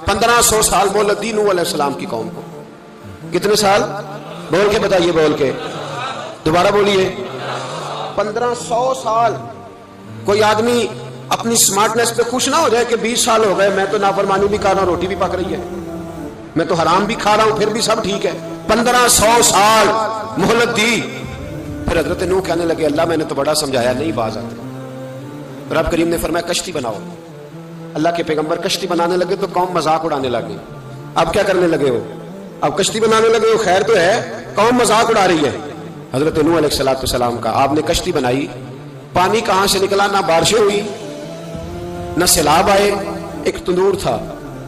1500 سال مہلت دی نوح علیہ السلام کی قوم کو. کتنے سال؟ بول کے بتائیے، بول کے دوبارہ بولیے. 1500 سال. کوئی آدمی اپنی سمارٹنس پہ خوش نہ ہو جائے کہ 20 سال ہو گئے، میں تو نافرمانی بھی کر رہا ہوں، روٹی بھی پک رہی ہے، میں تو حرام بھی کھا رہا ہوں، پھر بھی سب ٹھیک ہے. 1500 سال مہلت دی. پھر حضرت نوح کہنے لگے اللہ میں نے تو بڑا سمجھایا، نہیں باز آتے. رب کریم نے فرمایا کشتی بناؤ. اللہ کے پیغمبر کشتی بنانے لگے تو قوم مذاق اڑانے لگی. اب کیا کرنے لگے ہو؟ اب کشتی بنانے لگے ہو، خیر تو ہے، قوم مذاق اڑا رہی ہے. حضرت نوح علیہ السلام کا آپ نے کشتی بنائی، پانی کہاں سے نکلا؟ نہ بارشیں ہوئی نہ سیلاب آئے. ایک تندور تھا،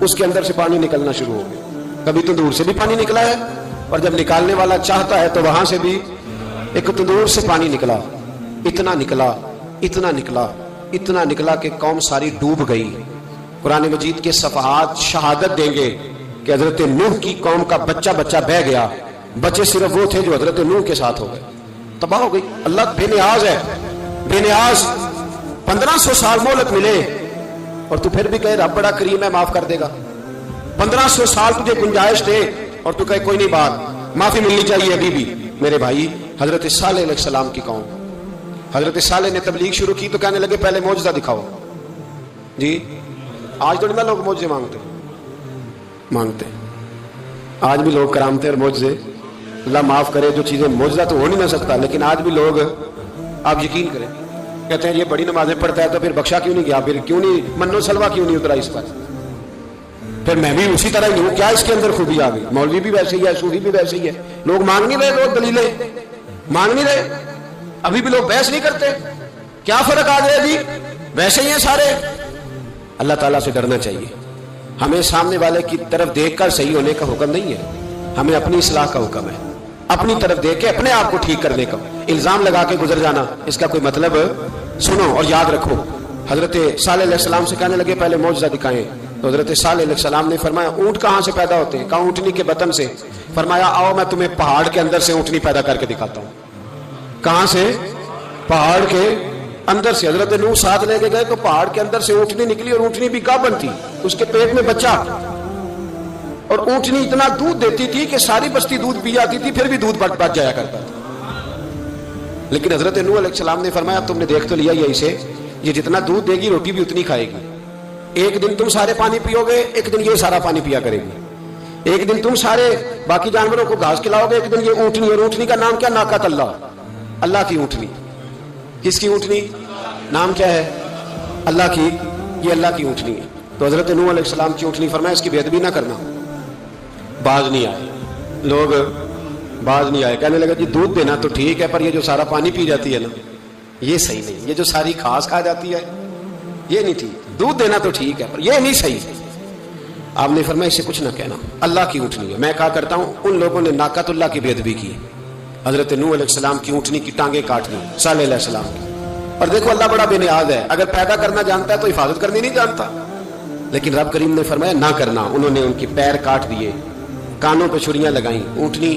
اس کے اندر سے پانی نکلنا شروع ہو گیا. کبھی تندور سے بھی پانی نکلا ہے، اور جب نکالنے والا چاہتا ہے تو وہاں سے بھی ایک تندور سے پانی نکلا. اتنا نکلا، اتنا نکلا، اتنا نکلا کہ قوم ساری ڈوب گئی. قرآن مجید کے صفحات شہادت دیں گے کہ حضرت نوح کی قوم کا بچہ بچہ بہ گیا. بچے صرف وہ تھے جو حضرت نوح کے ساتھ ہو گئے، تباہ ہو گئی. اللہ بے نیاز ہے، بے نیاز. 1500 سال مہلت ملے اور تو پھر بھی کہے رب بڑا کریم ہے، معاف کر دے گا. 1500 سال تجھے گنجائش دے اور تو کہے کوئی نہیں، بات معافی ملنی چاہیے ابھی بھی. میرے بھائی، حضرت صالح علیہ السلام کی قوم، حضرت صالح نے تبلیغ شروع کی تو کہنے لگے پہلے معجزہ دکھاؤ. جی آج تو نہیں لوگ معجزے مانگتے، آج بھی لوگ کرامتے اور معجزے، اللہ معاف کرے، جو چیزیں معجزہ تو ہو نہیں نہ سکتا، لیکن آج بھی لوگ، آپ یقین کریں، کہتے ہیں یہ بڑی نمازیں پڑھتا ہے تو پھر بخشا کیوں نہیں گیا، پھر کیوں نہیں منو سلوا کیوں نہیں اترا اس پر، پھر میں بھی اسی طرح ہی ہوں، کیا اس کے اندر خوبی آ گئی؟ مولوی بھی ویسے ہی ہے، صوفی بھی ویسے ہی ہے. لوگ مانگ نہیں رہے، لوگ دلیلیں مانگ نہیں رہے، ابھی بھی لوگ بحث نہیں کرتے. کیا فرق آ گیا جی؟ ویسے ہی ہیں سارے. اللہ تعالیٰ سے ڈرنا چاہیے. ہمیں سامنے والے کی طرف دیکھ کر صحیح ہونے کا حکم نہیں ہے، ہمیں اپنی اصلاح کا حکم ہے. اپنی طرف دیکھ کے اپنے آپ کو ٹھیک کرنے کا. الزام لگا کے گزر جانا، اس کا کوئی مطلب سنو اور یاد رکھو. حضرت صالح علیہ السلام سے کہنے لگے پہلے معجزہ دکھائیں. تو حضرت صالح علیہ السلام نے فرمایا اونٹ کہاں سے پیدا ہوتے ہیں؟ کہا اونٹنی کے بطن سے. فرمایا آؤ میں تمہیں پہاڑ کے اندر سے اونٹنی پیدا کر کے دکھاتا ہوں. کہاں سے؟ پہاڑ کے اندر سے. حضرت نوح ساتھ لے کے گئے تو پہاڑ کے اندر سے اونٹنی نکلی، اور اونٹنی بھی گابن تھی، اس کے پیٹ میں بچہ، اور اونٹنی اتنا دودھ دیتی تھی کہ ساری بستی دودھ پی جاتی تھی، پھر بھی دودھ بچ جایا کرتا تھا. لیکن حضرت نوح علیہ السلام نے فرمایا تم نے دیکھ تو لیا یہ اسے، یہ جتنا دودھ دے گی روٹی بھی اتنی کھائے گی. ایک دن تم سارے پانی پیو گے، ایک دن یہ سارا پانی پیا کرے گی. ایک دن تم سارے باقی جانوروں کو گھاس کھلاؤ گے، ایک دن یہ اونٹنی. اور اونٹنی کا نام کیا؟ ناقۃ اللہ، اللہ کی اونٹنی. کس کی اونٹنی؟ نام کیا ہے؟ اللہ کی. یہ اللہ کی اونٹنی ہے. تو حضرت نوح علیہ السلام کی اونٹنی. فرمایا اس کی بے ادبی نہ کرنا. باز نہیں آئے لوگ، باز نہیں آئے. کہنے لگا جی دودھ دینا تو ٹھیک ہے، پر یہ جو سارا پانی پی جاتی ہے نا یہ صحیح نہیں. یہ جو ساری گھاس کھا جاتی ہے یہ نہیں ٹھیک. دودھ دینا تو ٹھیک ہے پر یہ نہیں صحیح. آپ نے فرمایا اسے کچھ نہ کہنا، اللہ کی اونٹنی ہے. میں کہا کرتا ہوں ان لوگوں نے ناقۃ اللہ کی بے ادبی کی. حضرت نوح علیہ السلام کی اونٹنی کی ٹانگیں کاٹ لی، صالح علیہ السلام کی. اور دیکھو اللہ بڑا بے نیاز ہے، اگر پیدا کرنا جانتا ہے تو حفاظت کرنی نہیں جانتا. لیکن رب کریم نے فرمایا نہ کرنا. انہوں نے ان کی پیر کاٹ دیے، کانوں پہ چھریاں لگائیں. اونٹنی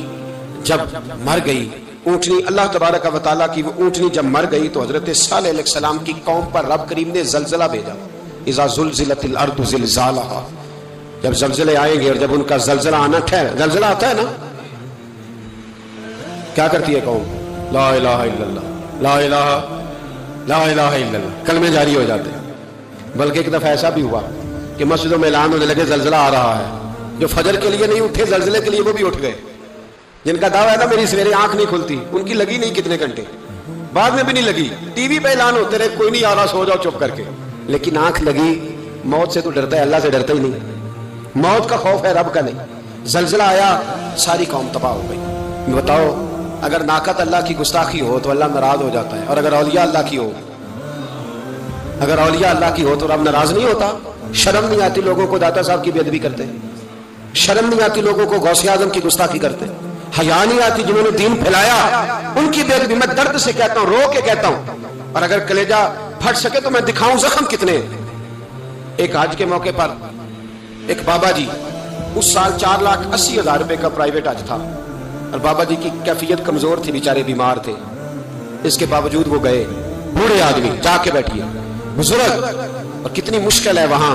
جب مر گئی، اونٹنی اللہ تبارک و تعالیٰ کی وہ اونٹنی جب مر گئی تو حضرت صالح علیہ السلام کی قوم پر رب کریم نے زلزلہ بھیجا. اذا زلزلت الارض زلزالہا، جب زلزلے آئیں گے اور جب ان کا زلزلہ آنا زلزلہ آتا ہے نا، کیا کرتی ہے قوم؟ لا الہ الا اللہ، لا الہ الا اللہ، کلمے جاری ہو جاتے ہیں. بلکہ ایک دفعہ ایسا بھی ہوا کہ مسجدوں میں اعلان ہونے لگے زلزلہ آ رہا ہے. جو فجر کے لیے نہیں اٹھے زلزلے کے لیے وہ بھی اٹھ گئے. جن کا دعویٰ ہے نا میری سویرے آنکھ نہیں کھلتی، ان کی لگی نہیں کتنے گھنٹے، بعد میں بھی نہیں لگی. ٹی وی پہ اعلان ہوتے رہے کوئی نہیں آ رہا، سو جاؤ چپ کر کے. لیکن آنکھ لگی. موت سے تو ڈرتا ہے، اللہ سے ڈرتا ہی نہیں. موت کا خوف ہے، رب کا نہیں. زلزلہ آیا، ساری قوم تباہ ہو گئی. بتاؤ اگر ناقۃ اللہ کی گستاخی ہو تو اللہ ناراض ہو جاتا ہے، اور اگر اولیاء اللہ کی ہو، اگر اولیاء اللہ کی ہو تو رب ناراض نہیں ہوتا. شرم نہیں آتی لوگوں کو داتا صاحب کی بے ادبی کرتے، شرم نہیں آتی لوگوں کو غوث اعظم کی گستاخی کرتے، حیا نہیں آتی جنہوں نے دین پھیلایا ان کی بے ادبی. میں درد سے کہتا ہوں، رو کے کہتا ہوں، اور اگر کلیجہ پھٹ سکے تو میں دکھاؤں زخم کتنے. ایک حج کے موقع پر ایک بابا جی، اس سال 4,80,000 روپے کا پرائیویٹ حج تھا، اور بابا جی کی کیفیت کمزور تھی، بیچارے بیمار تھے. اس کے باوجود وہ گئے. بوڑھے آدمی، جا کے بیٹھیے، بزرگ، اور کتنی مشکل ہے وہاں